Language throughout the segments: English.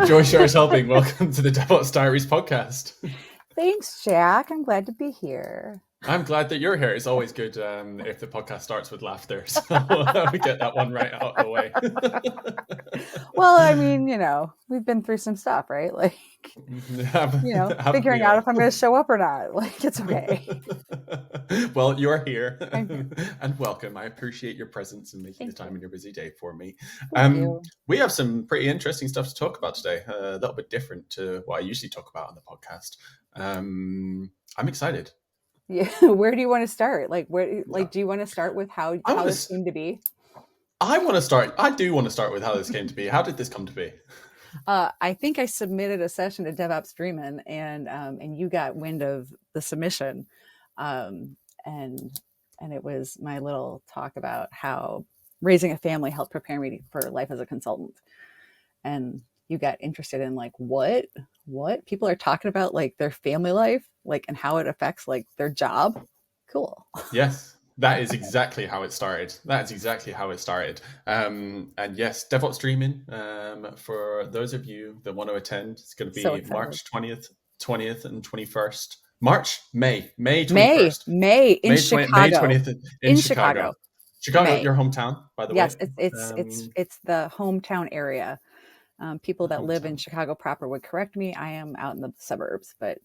Joy Shutters-Helbing, welcome to the DevOps Diaries podcast. Thanks, Jack. I'm glad to be here. I'm glad that you're here. It's always good if the podcast starts with laughter, so we get that one right out of the way. Well, I mean, we've been through some stuff, right? Like, figuring out if I'm going to show up or not. Like, it's okay. Well, you're here, and welcome. I appreciate your presence and making the time in your busy day for me. Thank you. We have some pretty interesting stuff to talk about today, a little bit different to what I usually talk about on the podcast. I'm excited. Yeah, where do you want to start? Like, do you want to start with how this came to be? I do want to start with how this came to be. How did this come to be? I think I submitted a session to DevOps Dreamin', and you got wind of the submission, and it was my little talk about how raising a family helped prepare me for life as a consultant, and you got interested in like what people are talking about, like their family life, like, and how it affects like their job. Cool. Yes, that is exactly how it started. And yes, DevOps Dreamin', for those of you that want to attend, it's going to be March 20th and 21st. May 21st. May in Chicago. May 20th in Chicago. Chicago, your hometown, by the way. Yes, it's the hometown area. People that live in Chicago proper would correct me. I am out in the suburbs, but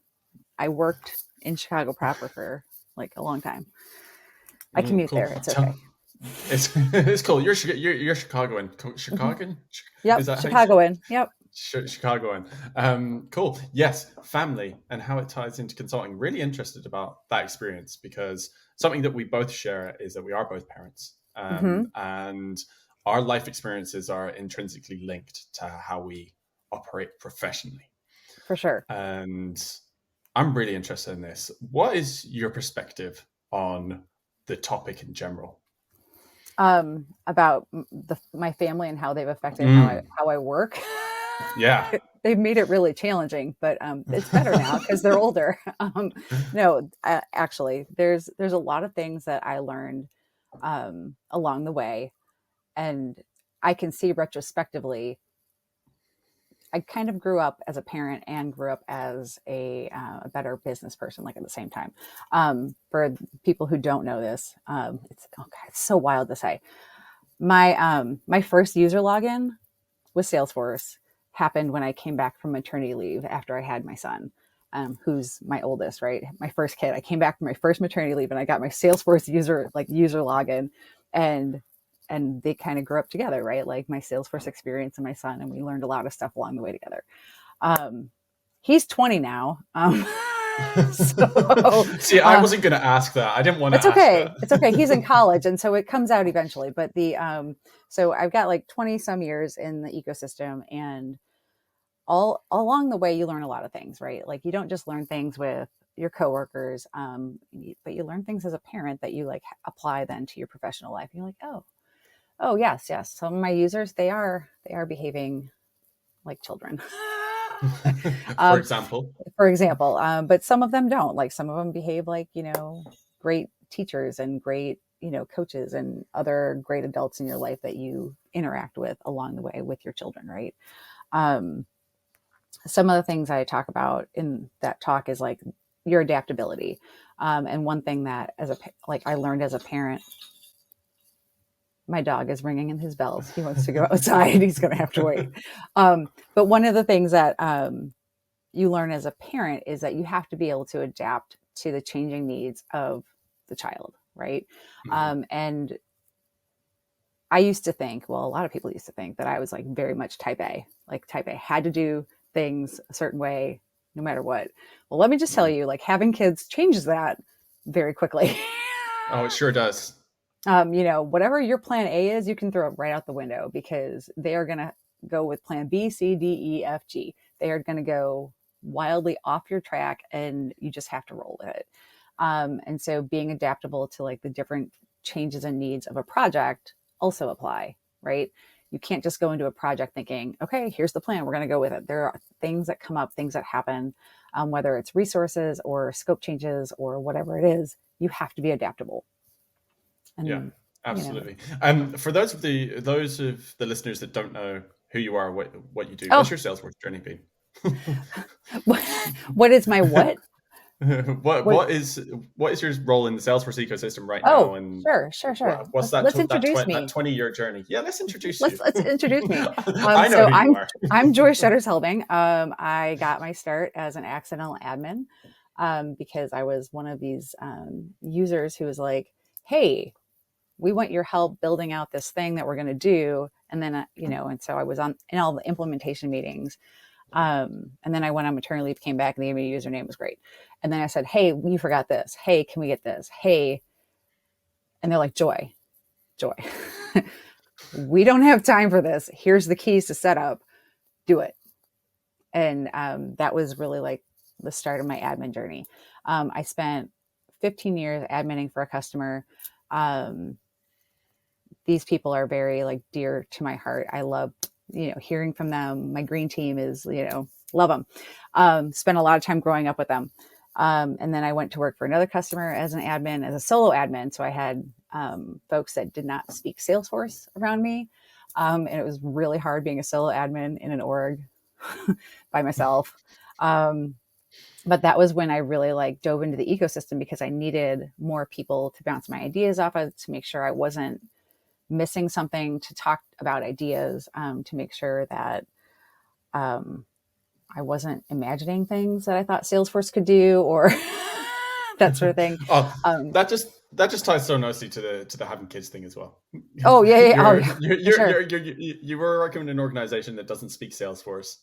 I worked in Chicago proper for like a long time. I commute there. It's okay. It's cool. You're Chicagoan. Chicagoan? Yep. Chicagoan. Yep. Chicagoan. Cool. Yes. Family and how it ties into consulting. Really interested about that experience, because something that we both share is that we are both parents, and our life experiences are intrinsically linked to how we operate professionally. For sure. And I'm really interested in this. What is your perspective on the topic in general? About my family and how they've affected how I work. Yeah. They've made it really challenging, but it's better now because they're older. Actually, there's a lot of things that I learned along the way. And I can see retrospectively, I kind of grew up as a parent and grew up as a better business person, like at the same time. For people who don't know this, it's so wild to say. My first user login with Salesforce happened when I came back from maternity leave after I had my son, who's my oldest, right? My first kid. I came back from my first maternity leave and I got my Salesforce user login, and they kind of grew up together, right? Like my Salesforce experience and my son, and we learned a lot of stuff along the way together. He's 20 now. See, I wasn't going to ask that. I didn't want to ask that. It's okay. He's in college. And so it comes out eventually. But so I've got like 20 some years in the ecosystem, and all along the way, you learn a lot of things, right? Like you don't just learn things with your coworkers, but you learn things as a parent that you like apply then to your professional life. And you're like, oh yes. Some of my users, they are behaving like children. For example, but some of them don't. Like some of them behave like, great teachers and great, coaches and other great adults in your life that you interact with along the way with your children, right? Some of the things I talk about in that talk is like your adaptability. And one thing that I learned as a parent, my dog is ringing in his bells. He wants to go outside. He's going to have to wait. But one of the things that you learn as a parent is that you have to be able to adapt to the changing needs of the child, right? And I used to think, a lot of people used to think that I was like very much type A. Like type A had to do things a certain way no matter what. Well, let me just tell you, like having kids changes that very quickly. Oh, it sure does. Whatever your plan A is, you can throw it right out the window, because they are going to go with plan B, C, D, E, F, G. They are going to go wildly off your track, and you just have to roll with it. And so being adaptable to like the different changes and needs of a project also apply, right? You can't just go into a project thinking, okay, here's the plan, we're going to go with it. There are things that come up, things that happen, whether it's resources or scope changes or whatever it is, you have to be adaptable. And, yeah, absolutely. And for those of the listeners that don't know who you are, what you do. What's Oh, your Salesforce journey been? what is my what? What? What is your role in the Salesforce ecosystem right now, Oh, and sure. what's Let's introduce that me. 20-year journey? Yeah, let's introduce you. Let's introduce me. I know So who you are. I'm Joy Shutters-Helbing. I got my start as an accidental admin because I was one of these users who was like, "Hey, we want your help building out this thing that we're going to do." And then and so I was in all the implementation meetings. And then I went on maternity leave, came back, and they gave me a username. It was great. And then I said, "Hey, you forgot this. Hey, can we get this? Hey," and they're like, "Joy, Joy." We don't have time for this. Here's the keys to set up. Do it. And that was really like the start of my admin journey. I spent 15 years adminning for a customer. These people are very like dear to my heart. I love, hearing from them. My green team is, love them. Spent a lot of time growing up with them. And then I went to work for another customer as an admin, as a solo admin. So I had folks that did not speak Salesforce around me. And it was really hard being a solo admin in an org by myself. But that was when I really like dove into the ecosystem because I needed more people to bounce my ideas off of, to make sure I wasn't missing something, to talk about ideas, to make sure that I wasn't imagining things that I thought Salesforce could do or that sort of thing. Oh, that just ties so nicely to the having kids thing as well. Oh yeah. Oh yeah. Sure. You were working in an organization that doesn't speak Salesforce.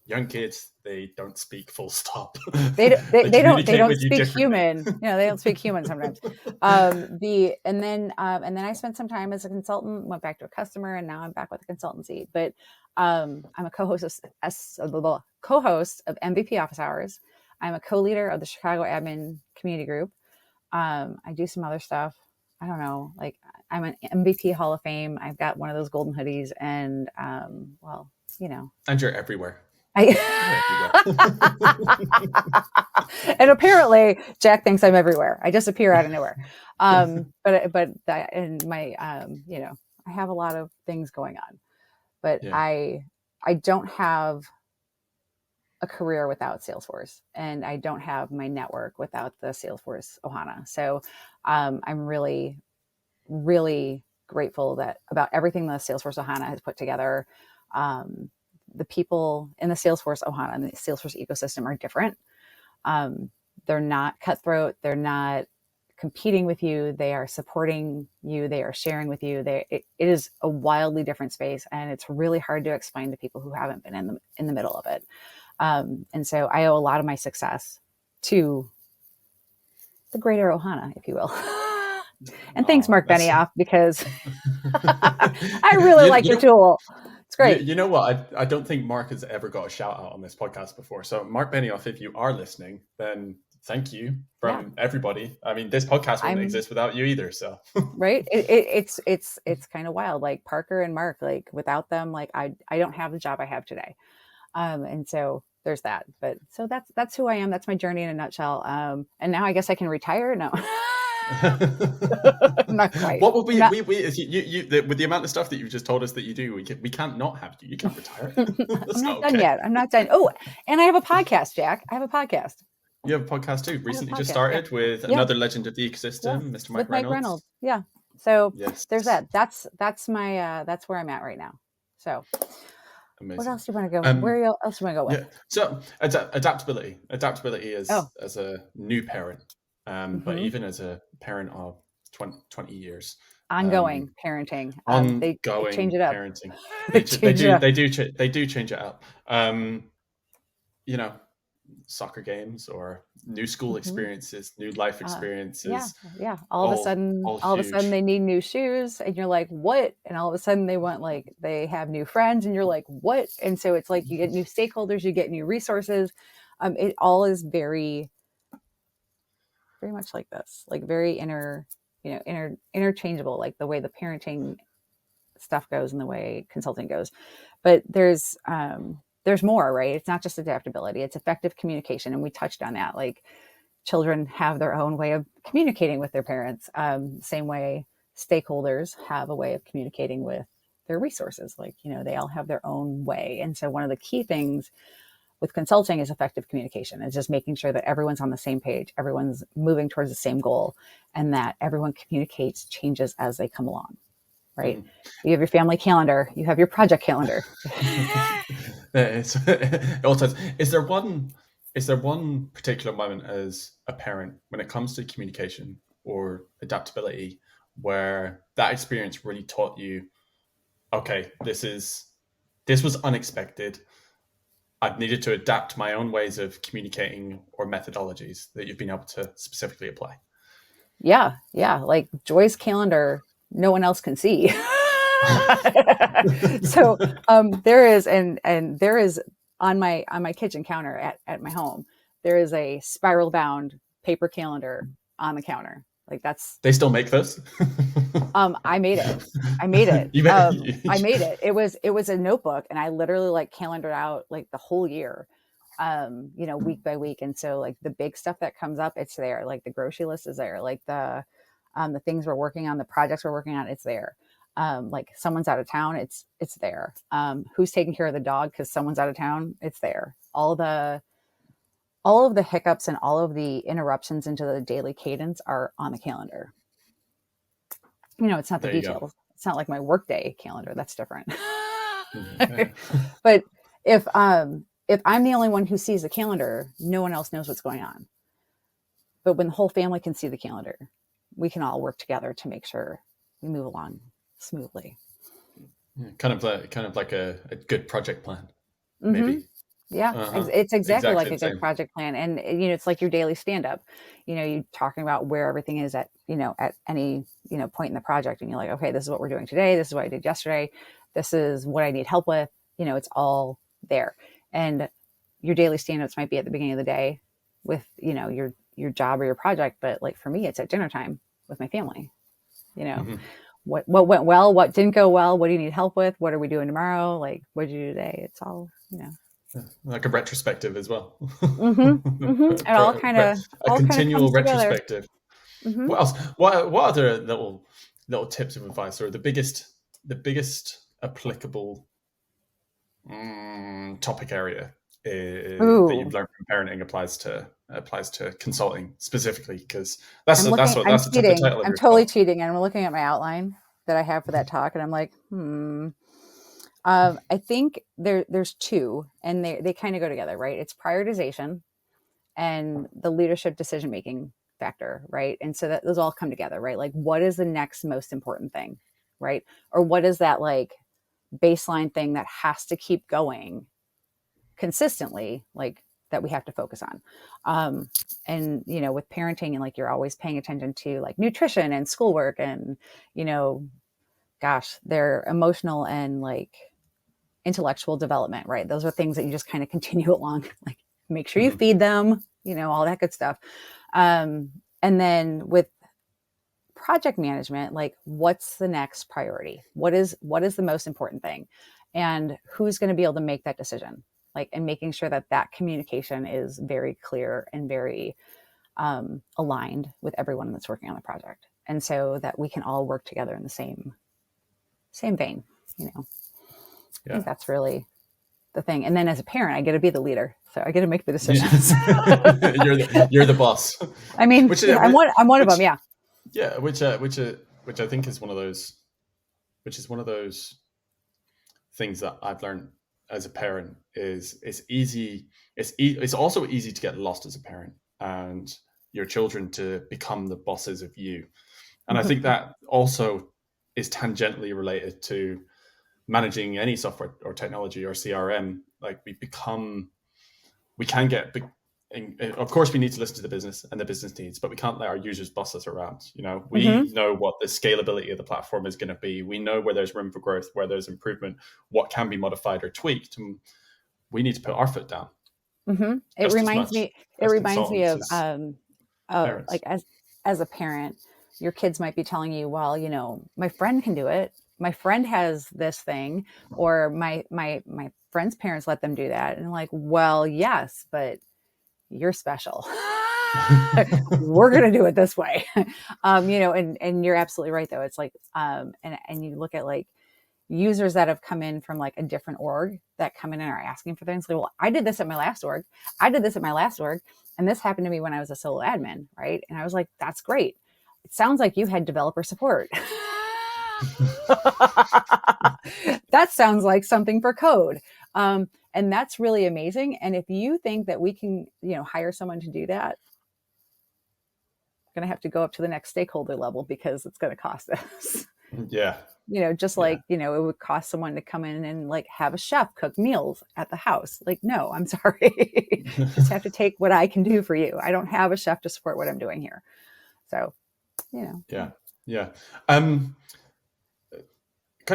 Young kids, they don't speak full stop. They They they communicate don't with you speak differently. human. They don't speak human sometimes. And then I spent some time as a consultant, went back to a customer, and now I'm back with a consultancy. But I'm a co-host of MVP Office Hours. I'm a co-leader of the Chicago Admin Community Group. I do some other stuff. I don't know, like I'm an MVP Hall of Fame. I've got one of those golden hoodies, and And you're everywhere. I You're everywhere. and apparently Jack thinks I'm everywhere. I just appear out of nowhere. But that, and my I have a lot of things going on, but Yeah. I don't have a career without Salesforce, and I don't have my network without the Salesforce Ohana. So I'm really, really grateful about everything the Salesforce Ohana has put together. The people in the Salesforce Ohana and the Salesforce ecosystem are different. They're not cutthroat. They're not competing with you. They are supporting you. They are sharing with you. It is a wildly different space, and it's really hard to explain to people who haven't been in the middle of it. And so I owe a lot of my success to the greater Ohana, if you will. And thanks, Mark Benioff, because I really like the tool. It's great. You know what? I don't think Mark has ever got a shout out on this podcast before. So, Mark Benioff, if you are listening, then thank you from everybody. I mean, this podcast wouldn't exist without you either. So, right? It's kind of wild. Like Parker and Mark, like without them, like I don't have the job I have today. And so there's that. But so that's who I am. That's my journey in a nutshell. And now I guess I can retire. No. Not quite. What will we with the amount of stuff that you've just told us that you do, we can't not have you. You can't retire. I'm not done yet. I'm not done. Oh, and I have a podcast, Jack. I have a podcast. You have a podcast too. Recently just started with another legend of the ecosystem, Mr. Mike Reynolds. Yeah. So there's that. That's my that's where I'm at right now. So amazing. What else do you want to go? Where else do you want to go with? Yeah. So adaptability as a new parent, but even as a parent of 20 years. Ongoing parenting. They change it up. Parenting. They do change it up. Soccer games or new school experiences, new life experiences. Yeah. All of a sudden they need new shoes, and you're like, what? And all of a sudden they have new friends, and you're like, what? And so it's like you get new stakeholders, you get new resources. It all is very, very much like this, like very interchangeable, like the way the parenting stuff goes and the way consulting goes. But there's more, right? It's not just adaptability, it's effective communication. And we touched on that. Like children have their own way of communicating with their parents. Same way stakeholders have a way of communicating with their resources. Like, they all have their own way. And so one of the key things with consulting is effective communication. It's just making sure that everyone's on the same page, everyone's moving towards the same goal, and that everyone communicates changes as they come along, right? Mm. You have your family calendar, you have your project calendar. It all ties. Is there one particular moment as a parent when it comes to communication or adaptability where that experience really taught you, okay, this was unexpected. I've needed to adapt my own ways of communicating or methodologies that you've been able to specifically apply? Yeah. Like Joy's calendar, no one else can see. So there is, and there is on my kitchen counter at my home, there is a spiral bound paper calendar on the counter. Like that's They still make this? I made it. I made it. You I made it. It was a notebook, and I literally like calendared out like the whole year, week by week. And so like the big stuff that comes up, it's there. Like the grocery list is there. Like the things we're working on, the projects we're working on, it's there. Like someone's out of town, it's there. Who's taking care of the dog because someone's out of town, it's there. All of the hiccups and all of the interruptions into the daily cadence are on the calendar. It's not the There you go. details. It's not like my workday calendar. That's different. Yeah. But if I'm the only one who sees the calendar, no one else knows what's going on. But when the whole family can see the calendar, we can all work together to make sure we move along smoothly. Kind of like a good project plan, maybe. Yeah, Uh-huh. it's exactly like The a good same. project plan. And, it's like your daily stand up, you talking about where everything is at any, point in the project. And you're like, okay, this is what we're doing today. This is what I did yesterday. This is what I need help with. It's all there. And your daily stand ups might be at the beginning of the day with, your job or your project. But like for me, it's at dinner time with my family, Mm-hmm. what went well, what didn't go well, what do you need help with? What are we doing tomorrow? Like, what did you do today? It's all, Like a retrospective as well. It all kind of A continual comes together. retrospective. Mm-hmm. What else? What other little tips of advice, or the biggest applicable topic area that you've Ooh, learned from parenting applies to consulting specifically? Because that's I'm the cheating. title of I'm your totally talk. cheating. And I'm looking at my outline that I have for that talk. And I'm like, I think there's two, and they kind of go together, right? It's prioritization and the leadership decision-making factor, right? And so that those all come together, right? Like what is the next most important thing, right? Or what is that like baseline thing that has to keep going consistently, like that we have to focus on. And with parenting, and like you're always paying attention to like nutrition and schoolwork and gosh, their emotional and like intellectual development, right? Those are things that you just kind of continue along, like make sure you Mm-hmm. feed them, all that good stuff. And then with project management, like what's the next priority? What is the most important thing? And who's going to be able to make that decision? Like, and making sure that that communication is very clear and very aligned with everyone that's working on the project. And so that we can all work together in the same vein, I Yeah. think that's really the thing. And then as a parent, I get to be the leader. So I get to make the Yeah. decisions. You're the boss. I mean, Which yeah, I'm one of which them. Yeah. yeah, which I think is one of those things that I've learned as a parent is it's easy. It's also easy to get lost as a parent and your children to become the bosses of you. And I think that also is tangentially related to managing any software or technology or CRM. Like we can get big. Of course, we need to listen to the business and the business needs, but we can't let our users boss us around. We Mm-hmm. know what the scalability of the platform is going to be. We know where there's room for growth, where there's improvement, what can be modified or tweaked. And we need to put our foot down Mm-hmm. It just as reminds much me. It as reminds me consultants of as like parents. as a parent, your kids might be telling you, well, my friend can do it. My friend has this thing, or my friend's parents let them do that, and I'm like, well, yes, but you're special. We're gonna do it this way. And you're absolutely right though. It's like and you look at like users that have come in from like a different org that come in and are asking for things. Like, well, I did this at my last org. I did this at my last org. And this happened to me when I was a solo admin, right? And I was like, that's great. It sounds like you had developer support. That sounds like something for code. And that's really amazing. And if you think that we can, hire someone to do that, going to have to go up to the next stakeholder level because it's going to cost us. Yeah. Just like, it would cost someone to come in and like have a chef cook meals at the house. Like, no, I'm sorry. Just have to take what I can do for you. I don't have a chef to support what I'm doing here. So, Yeah. Yeah. Kind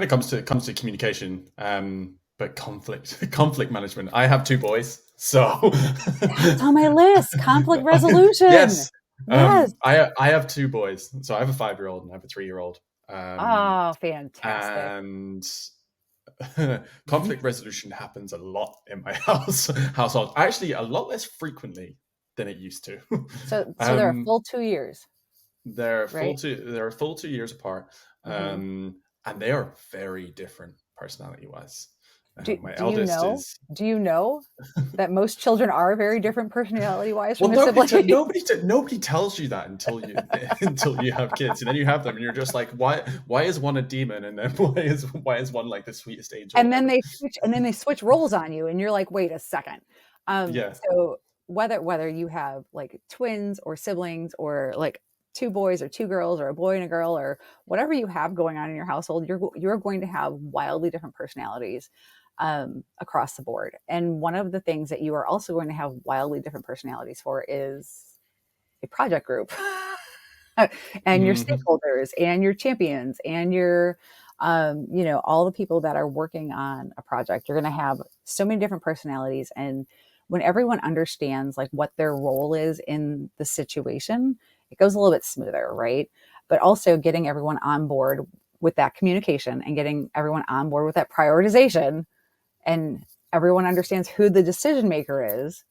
of comes to communication, but conflict management. I have two boys, so that's on my list. Conflict resolution. Yes. Yes. I have two boys, so I have a 5-year-old and I have a 3-year-old. Oh, fantastic. And conflict resolution happens a lot in my household. Actually, a lot less frequently than it used to. So they're a full 2 years. They're right? they're a full 2 years apart. And they are very different personality-wise. My eldest is. Do you know that most children are very different personality-wise from Well, their siblings? nobody tells you that until you have kids, and then you have them, and you're just like, why is one a demon, and then why is one like the sweetest angel? And then they switch roles on you, and you're like, wait a second. Yeah. So whether you have like twins or siblings or like two boys or two girls or a boy and a girl or whatever you have going on in your household, you're going to have wildly different personalities across the board. And one of the things that you are also going to have wildly different personalities for is a project group and your stakeholders and your champions and your all the people that are working on a project. You're going to have so many different personalities, and when everyone understands like what their role is in the situation, it goes a little bit smoother, right? But also getting everyone on board with that communication and getting everyone on board with that prioritization, and everyone understands who the decision maker is,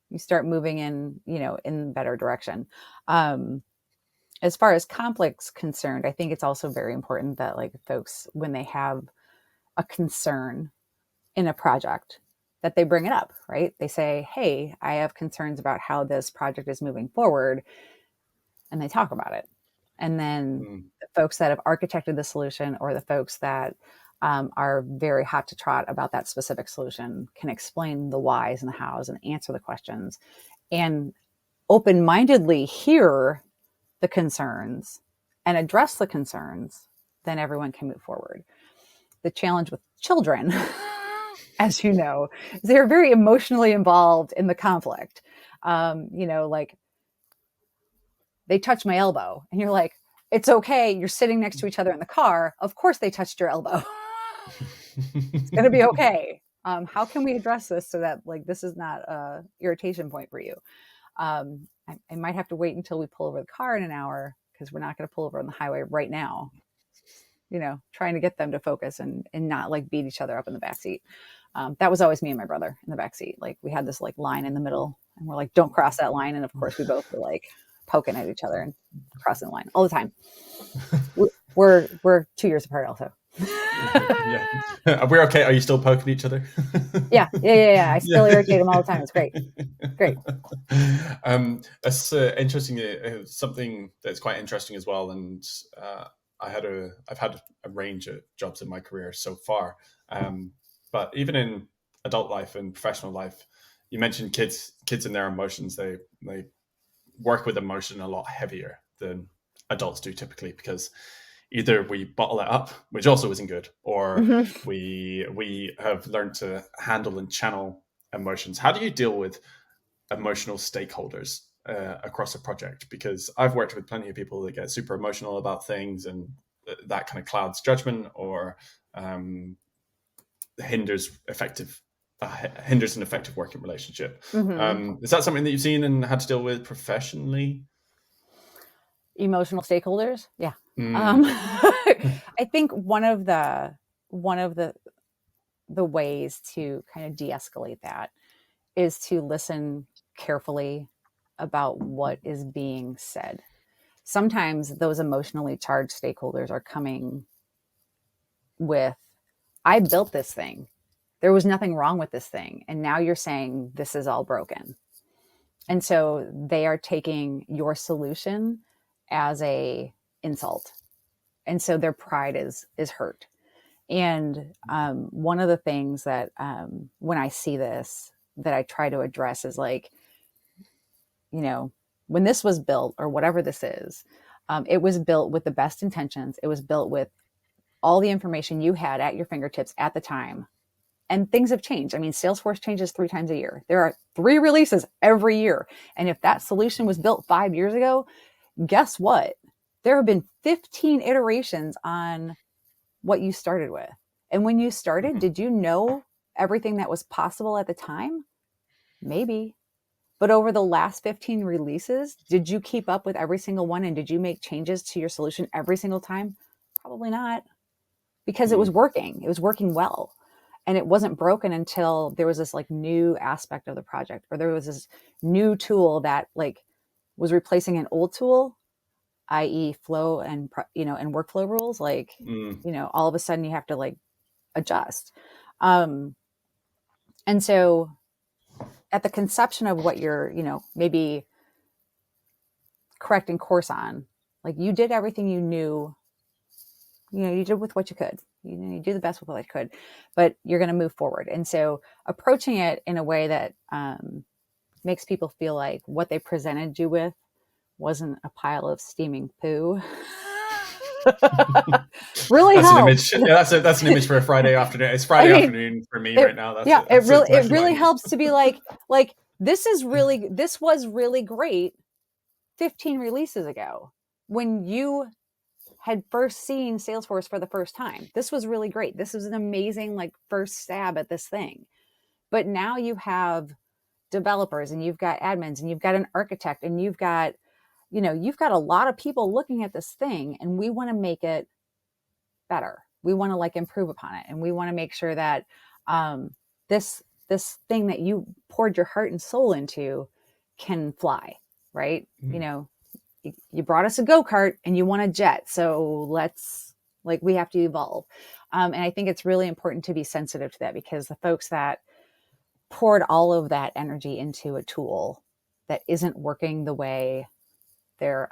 you start moving in better direction. As far as conflict's concerned, I think it's also very important that like folks, when they have a concern in a project, that they bring it up, right? They say, hey, I have concerns about how this project is moving forward. And they talk about it. And then the folks that have architected the solution, or the folks that are very hot to trot about that specific solution, can explain the whys and the hows and answer the questions and open-mindedly hear the concerns and address the concerns. Then everyone can move forward. The challenge with children, as you know, is they're very emotionally involved in the conflict. Like they touch my elbow and you're like, it's okay. You're sitting next to each other in the car. Of course they touched your elbow. It's going to be okay. How can we address this so that like this is not a irritation point for you? I might have to wait until we pull over the car in an hour, because we're not going to pull over on the highway right now. Trying to get them to focus and not like beat each other up in the backseat. That was always me and my brother in the backseat. Like we had this like line in the middle, and we're like, don't cross that line. And of course we both were like poking at each other and crossing the line all the time. We're 2 years apart also. Yeah. We're okay. Are you still poking each other? Yeah. I still irritate them all the time. It's great. That's interesting. Something that's quite interesting as well. And I've had a range of jobs in my career so far. But even in adult life and professional life, you mentioned kids and their emotions. They work with emotion a lot heavier than adults do typically, because either we bottle it up, which also isn't good, or we have learned to handle and channel emotions. How do you deal with emotional stakeholders across a project? Because I've worked with plenty of people that get super emotional about things, and that kind of clouds judgment, or hinders an effective working relationship. Is that something that you've seen and had to deal with professionally? Emotional stakeholders, yeah. I think one of the ways to kind of de-escalate that is to listen carefully about what is being said. Sometimes those emotionally charged stakeholders are coming with, I built this thing. There was nothing wrong with this thing. And now you're saying this is all broken. And so they are taking your solution as a insult. And so their pride is hurt. And one of the things that when I see this that I try to address is like, when this was built or whatever this is, it was built with the best intentions. It was built with all the information you had at your fingertips at the time. And things have changed. I mean, Salesforce changes 3 times a year. There are 3 releases every year. And if that solution was built 5 years ago, guess what? There have been 15 iterations on what you started with. And when you started, did you know everything that was possible at the time? Maybe. But over the last 15 releases, did you keep up with every single one? And did you make changes to your solution every single time? Probably not, because it was working. It was working well. And it wasn't broken until there was this like new aspect of the project, or there was this new tool that like was replacing an old tool, i.e. flow and, and workflow rules. Like, all of a sudden you have to like adjust. And so at the conception of what you're, maybe correcting course on, like you did everything you knew, you did with what you could, you do the best with what you could, but you're going to move forward. And so approaching it in a way that makes people feel like what they presented you with wasn't a pile of steaming poo. Really that's helps. An image. That's an image for a Friday afternoon. It's Friday afternoon for me right now. It really helps to be like this was really great 15 releases ago when you had first seen Salesforce for the first time. This was really great. This was an amazing like first stab at this thing. But now you have developers and you've got admins and you've got an architect and you've got a lot of people looking at this thing, and we want to make it better. We want to like improve upon it. And we want to make sure that this thing that you poured your heart and soul into can fly, right? You brought us a go-kart and you want a jet. So we have to evolve. And I think it's really important to be sensitive to that, because the folks that poured all of that energy into a tool that isn't working the way their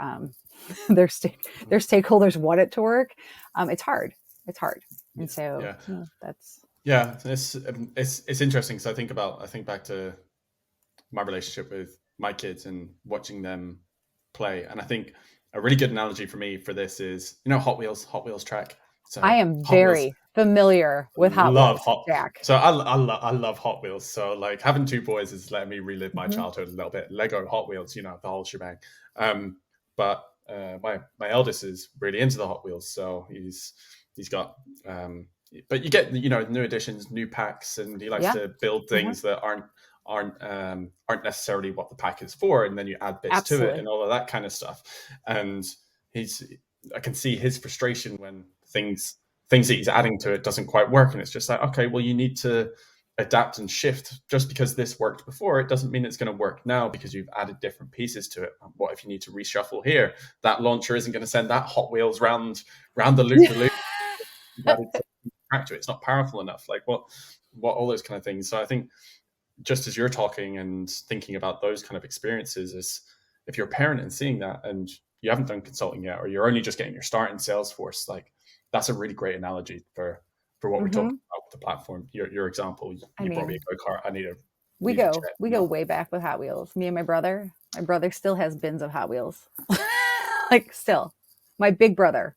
stakeholders want it to work, it's hard. And so that's it's interesting. So I think back to my relationship with my kids and watching them play, and I think a really good analogy for me for this is Hot Wheels track. So I am very familiar with Hot Wheels, Jack. So I love Hot Wheels. So like having 2 boys is letting me relive my childhood a little bit. Lego, Hot Wheels, the whole shebang. But my eldest is really into the Hot Wheels, so he's got. But you get new additions, new packs, and he likes to build things that aren't necessarily what the pack is for, and then you add bits to it and all of that kind of stuff. And I can see his frustration when things that he's adding to it doesn't quite work, and it's just like, okay, well, you need to adapt and shift. Just because this worked before, it doesn't mean it's going to work now because you've added different pieces to it. What if you need to reshuffle here? That launcher isn't going to send that Hot Wheels round the loop. It's not powerful enough. Like what all those kind of things. So I think just as you're talking and thinking about those kind of experiences, is if you're a parent and seeing that and you haven't done consulting yet, or you're only just getting your start in Salesforce, like that's a really great analogy for what we're talking about with the platform. Your example, you brought me a go-kart. I need a we go way back with Hot Wheels. Me and my brother still has bins of Hot Wheels. Like still, my big brother.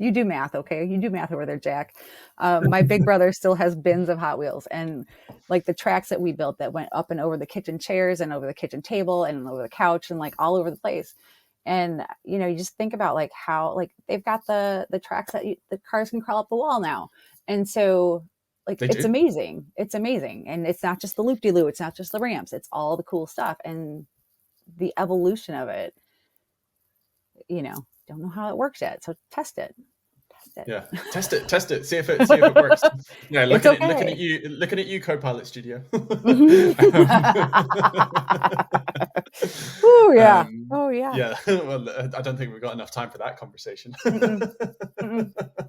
You do math, okay? You do math over there, Jack. My big brother still has bins of Hot Wheels, and like the tracks that we built that went up and over the kitchen chairs and over the kitchen table and over the couch and like all over the place. And you just think about like how like they've got the tracks that the cars can crawl up the wall now, and so like it's amazing. It's amazing, and it's not just the loop-de-loo, it's not just the ramps, it's all the cool stuff and the evolution of it. Don't know how it works yet, so test it. Yeah, test it. See if it works. Yeah, looking at you, Copilot Studio. Oh yeah. Yeah. Well, I don't think we've got enough time for that conversation.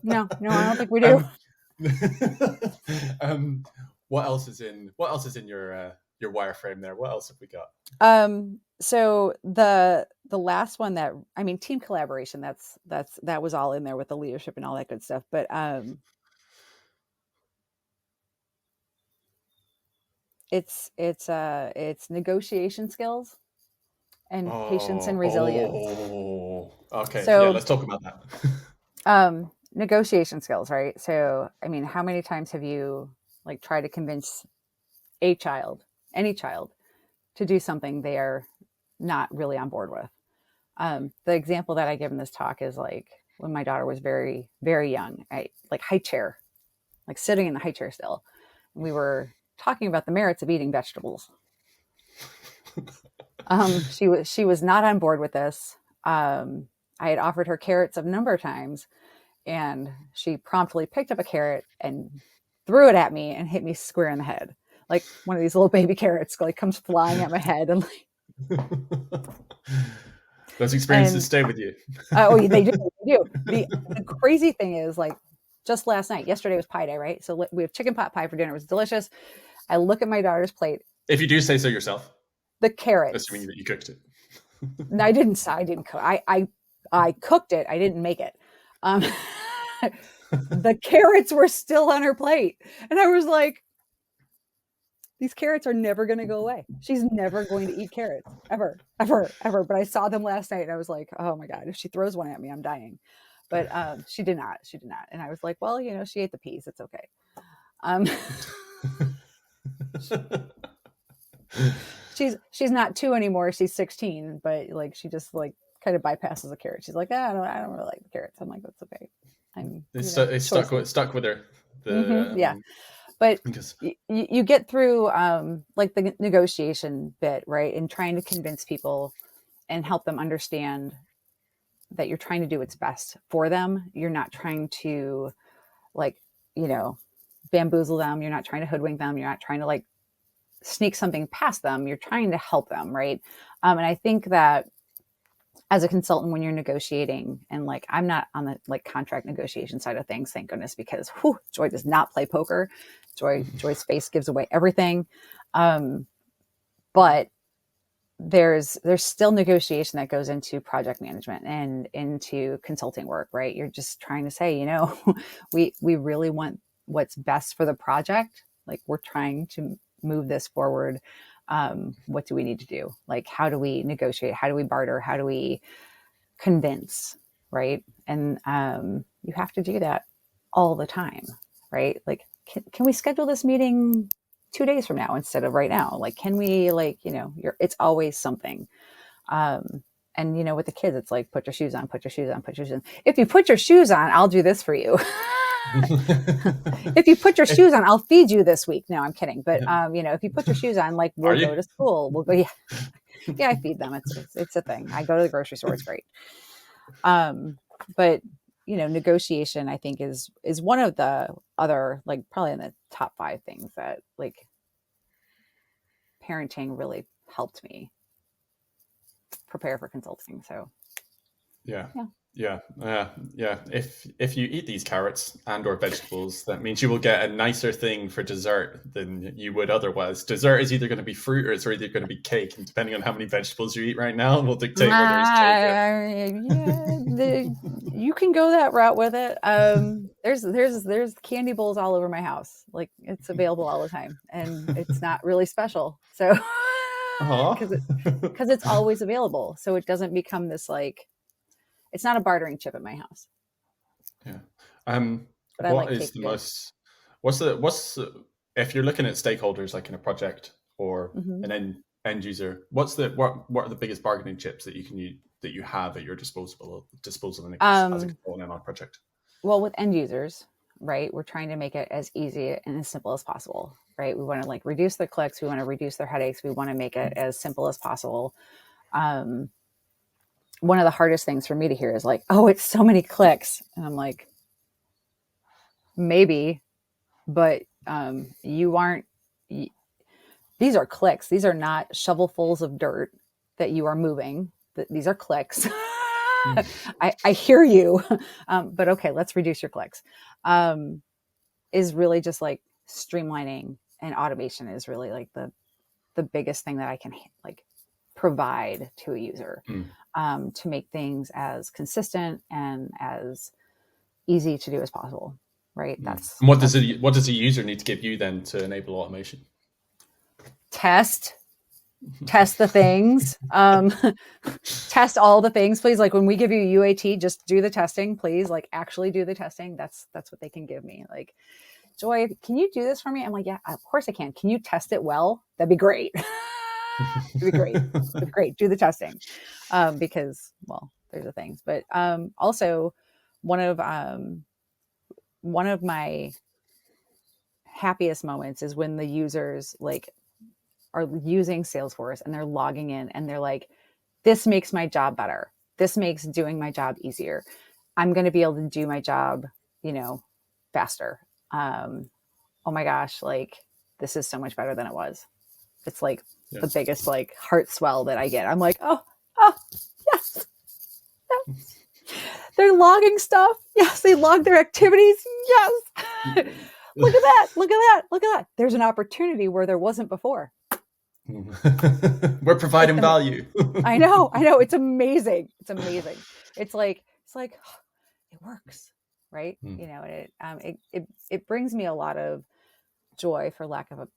No, I don't think we do. um, what else is in your wireframe there? What else have we got? So the last one that, I mean, team collaboration, that was all in there with the leadership and all that good stuff. But it's negotiation skills and patience and resilience. Okay. Yeah, So let's talk about that. negotiation skills, right? So I mean, how many times have you like tried to convince a child, any child, to do something they are not really on board with? The example that I give in this talk is like when my daughter was very, very young, I like high chair, like sitting in the high chair still. And we were talking about the merits of eating vegetables. She was not on board with this. I had offered her carrots a number of times, and she promptly picked up a carrot and threw it at me and hit me square in the head, like one of these little baby carrots like comes flying at my head and like, Those experiences and stay with you. oh, they do, they do. The crazy thing is, like, just last night, yesterday was pie day, right? So we have chicken pot pie for dinner. It was delicious. I look at my daughter's plate, If you do say so yourself, the assuming carrots. that you cooked it. No, I didn't. I didn't cook. I cooked it. I didn't make it. Um, the carrots were still on her plate, and I was like, these carrots are never going to go away. She's never going to eat carrots ever, ever, ever. But I saw them last night and I was like, oh my God, if she throws one at me, I'm dying. But she did not. She did not. And I was like, well, she ate the peas. It's okay. Um, she's not 2 anymore. She's 16, but like she just like kind of bypasses the carrot. She's like, I don't really like the carrots. I'm like, that's okay. It's stuck with her. Yeah. But Because you get through like the negotiation bit, right? And trying to convince people and help them understand that you're trying to do what's best for them. You're not trying to like, bamboozle them. You're not trying to hoodwink them. You're not trying to like sneak something past them. You're trying to help them, right? And I think that as a consultant, when you're negotiating, and like I'm not on the like contract negotiation side of things, thank goodness, because Joy does not play poker. Joy's face gives away everything. But there's still negotiation that goes into project management and into consulting work, right? You're just trying to say, we really want what's best for the project. Like we're trying to move this forward. What do we need to do? Like, how do we negotiate? How do we barter? How do we convince? Right. And you have to do that all the time, right? Like, can we schedule this meeting 2 days from now instead of right now? Like, can we, like, it's always something. And with the kids, it's like, put your shoes on, put your shoes on, put your shoes on. If you put your shoes on, I'll do this for you. If you put your shoes on, I'll feed you this week. No, I'm kidding. But if you put your shoes on, like we'll go to school. We'll go. Yeah, yeah. I feed them. It's a thing. I go to the grocery store. It's great. But negotiation, I think is one of the other, like probably in the top 5 things that like parenting really helped me prepare for consulting. So yeah. If you eat these carrots and or vegetables, that means you will get a nicer thing for dessert than you would otherwise. Dessert is either going to be fruit or it's either going to be cake, and depending on how many vegetables you eat right now will dictate whether it's cake. You can go that route with it. There's candy bowls all over my house. Like it's available all the time, and it's not really special. So because it's always available, so it doesn't become this like. It's not a bartering chip at my house. Yeah. But what is the most? What's if you're looking at stakeholders like in a project or an end user? What are the biggest bargaining chips that you have at your disposal as a consultant on a project? Well, with end users, right, we're trying to make it as easy and as simple as possible, right? We want to like reduce their clicks. We want to reduce their headaches. We want to make it as simple as possible. One of the hardest things for me to hear is like, oh, it's so many clicks. And I'm like, maybe, but these are clicks. These are not shovelfuls of dirt that you are moving. These are clicks. I hear you. But okay, let's reduce your clicks. is really just like streamlining, and automation is really like the biggest thing that I can like provide to a user, to make things as consistent and as easy to do as possible. Right. And what does a user need to give you then to enable automation? Test the things, test all the things, please. Like when we give you UAT, just do the testing, please. Like actually do the testing. That's what they can give me. Like, Joy, can you do this for me? I'm like, yeah, of course I can. Can you test it well? That'd be great. It'd be great. It'd be great. Do the testing. Because, well, there's the things, but also one of my happiest moments is when the users like are using Salesforce and they're logging in and they're like, this makes my job better. This makes doing my job easier. I'm going to be able to do my job, faster. Oh my gosh, like this is so much better than it was. It's like the biggest like heart swell that I get. I'm like, oh, yes. They're logging stuff. Yes, they log their activities. Yes. Look at that. Look at that. Look at that. There's an opportunity where there wasn't before. We're providing value. I know. It's amazing. It's like it works, right? It brings me a lot of joy, for lack of a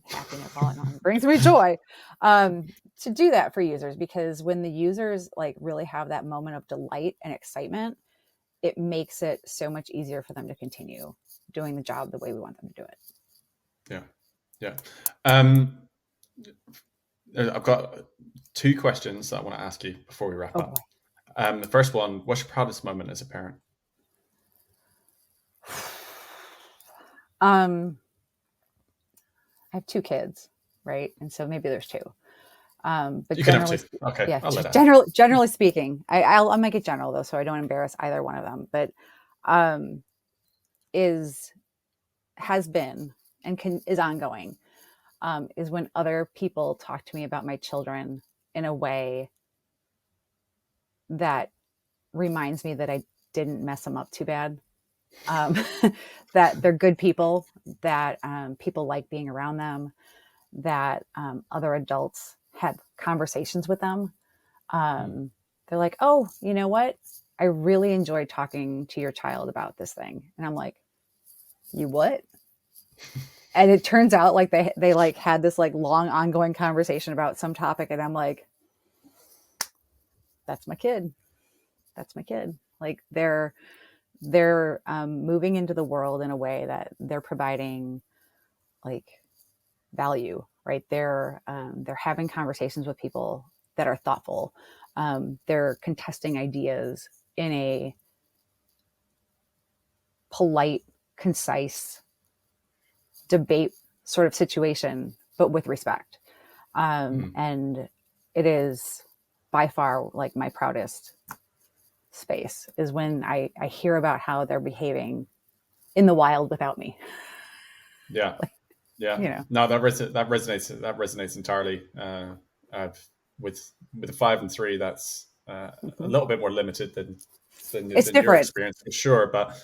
happiness. It brings me joy to do that for users, because when the users like really have that moment of delight and excitement, it makes it so much easier for them to continue doing the job the way we want them to do it. Yeah. I've got 2 questions that I want to ask you before we wrap up. The first one, what's your proudest moment as a parent? I have 2 kids, right? And so maybe there's 2. But you can have 2. Okay. Yeah, generally speaking, I'll make it general though, so I don't embarrass either one of them. But has been and is ongoing. Is when other people talk to me about my children in a way that reminds me that I didn't mess them up too bad, that they're good people, that people like being around them, that other adults had conversations with them. They're like, oh, you know what? I really enjoyed talking to your child about this thing. And I'm like, you what? And it turns out like they like had this like long ongoing conversation about some topic. And I'm like, that's my kid. Like they're moving into the world in a way that they're providing like value, right? They're having conversations with people that are thoughtful. They're contesting ideas in a polite, concise debate sort of situation, but with respect. And it is by far like my proudest space is when I hear about how they're behaving in the wild without me. Yeah. No, that resonates entirely. With a 5 and 3, that's a little bit more limited than your experience, for sure. But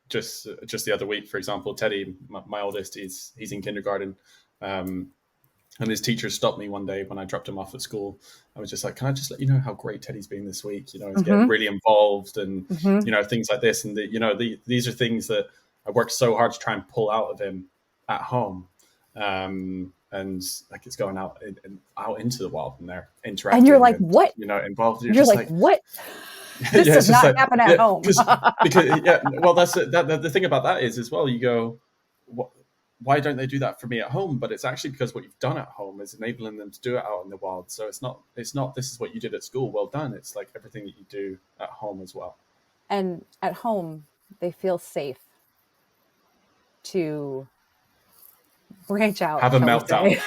just the other week, for example, Teddy, my oldest, he's in kindergarten, and his teacher stopped me one day when I dropped him off at school. I was just like, can I just let you know how great Teddy's been this week? He's getting really involved and things like this. And these are things that I worked so hard to try and pull out of him at home. And like it's going out into the wild and they're interacting. And you're like, what? Involved. You're like, what? This does not happen at home. because well, that's the thing about that is as well. You go, why don't they do that for me at home? But it's actually because what you've done at home is enabling them to do it out in the wild. So it's not this is what you did at school. Well done. It's like everything that you do at home as well. And at home, they feel safe to branch out, have a meltdown,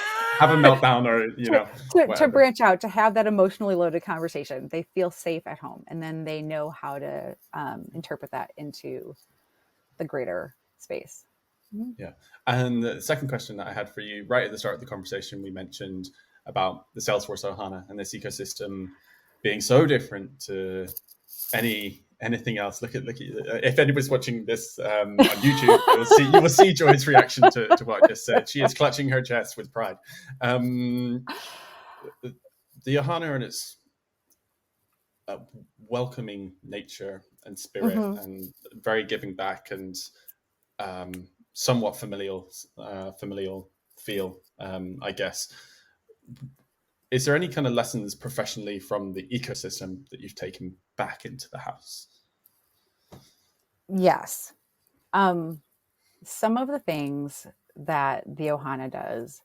or to branch out, to have that emotionally loaded conversation. They feel safe at home, and then they know how to interpret that into the greater space. Yeah. And the second question that I had for you, right at the start of the conversation, we mentioned about the Salesforce Ohana and this ecosystem being so different to any anything else. Look at if anybody's watching this on YouTube, you will see Joy's reaction to what I just said. She is clutching her chest with pride. The Ohana and its welcoming nature and spirit, and very giving back, and somewhat familial feel, I guess. Is there any kind of lessons professionally from the ecosystem that you've taken back into the house? Yes. Some of the things that the Ohana does,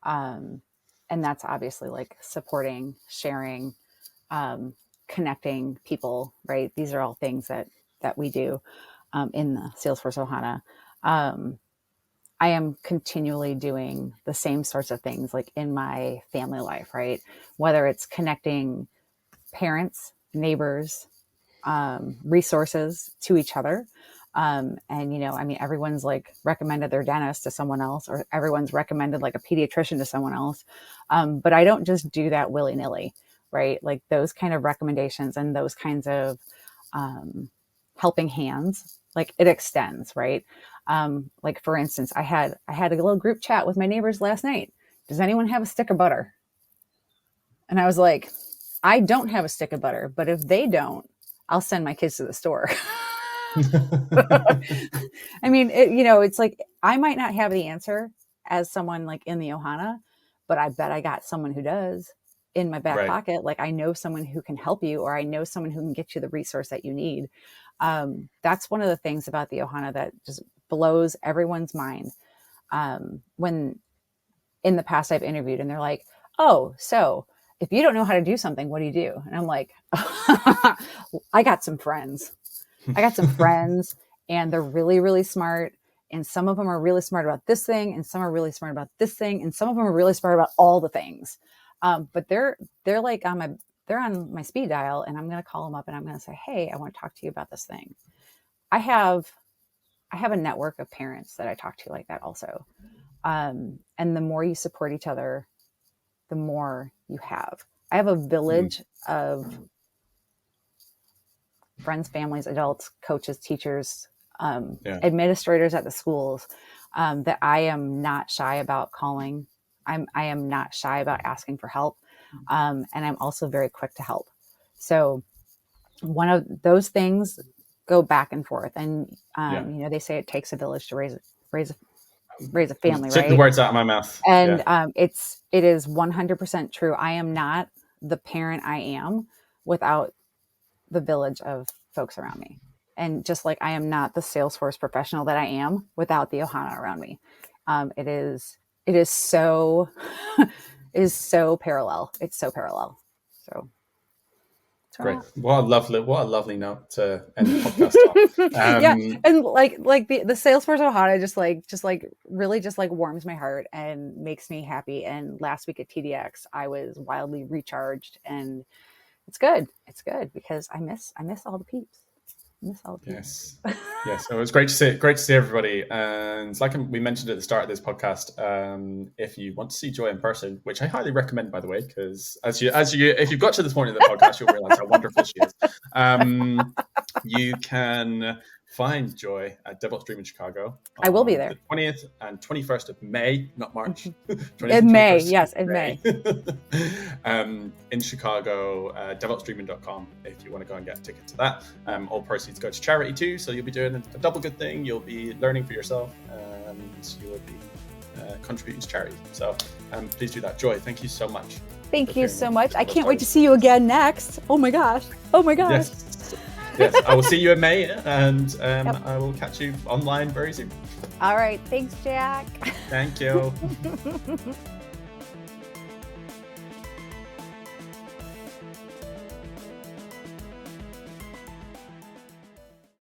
and that's obviously like supporting, sharing, connecting people, right? These are all things that we do in the Salesforce Ohana. I am continually doing the same sorts of things like in my family life, right? Whether it's connecting parents, neighbors, resources to each other. And, everyone's like recommended their dentist to someone else, or everyone's recommended like a pediatrician to someone else. But I don't just do that willy-nilly, right? Like those kind of recommendations and those kinds of helping hands, like it extends, right? Like for instance, I had a little group chat with my neighbors last night. Does anyone have a stick of butter? And I was like, I don't have a stick of butter, but if they don't, I'll send my kids to the store. I mean, it's like, I might not have the answer as someone like in the Ohana, but I bet I got someone who does in my back pocket. Like I know someone who can help you, or I know someone who can get you the resource that you need. That's one of the things about the Ohana that just blows everyone's mind. When in the past I've interviewed and they're like, oh, so if you don't know how to do something, what do you do? And I'm like, I got some friends. And they're really, really smart. And some of them are really smart about this thing. And some are really smart about this thing. And some of them are really smart about all the things. But they're like they're on my speed dial, and I'm going to call them up and I'm going to say, hey, I want to talk to you about this thing. I have a network of parents that I talk to like that also. And the more you support each other, the more you have. I have a village of friends, families, adults, coaches, teachers, administrators at the schools, that I am not shy about calling. I am not shy about asking for help. And I'm also very quick to help. So one of those things go back and forth. And, they say it takes a village to raise a family, Took right? the words out of my mouth. And it is 100% true. I am not the parent I am without the village of folks around me. And just like I am not the Salesforce professional that I am without the Ohana around me. It is so parallel. It's so parallel. So great. What a lovely note to end the podcast on. Yeah. And like the Salesforce Ohana just really warms my heart and makes me happy. And last week at TDX, I was wildly recharged, and it's good. It's good because I miss all the peeps. Yes. So it was great to see everybody. And like we mentioned at the start of this podcast, if you want to see Joy in person, which I highly recommend, by the way, because if you've got to this point in the podcast, you'll realize how wonderful she is. You can find Joy at DevOps Dream in Chicago. I will be there. The 20th and 21st of May, not March. In May, yes, in May. In Chicago, DevOpsDreaming.com if you want to go and get a ticket to that. All proceeds go to charity too, so you'll be doing a double good thing. You'll be learning for yourself, and you will be contributing to charity. So please do that. Joy, thank you so much. Thank you so much. I can't wait to see you again next. Oh my gosh. Yes, I will see you in May, and I will catch you online very soon. All right. Thanks, Jack. Thank you.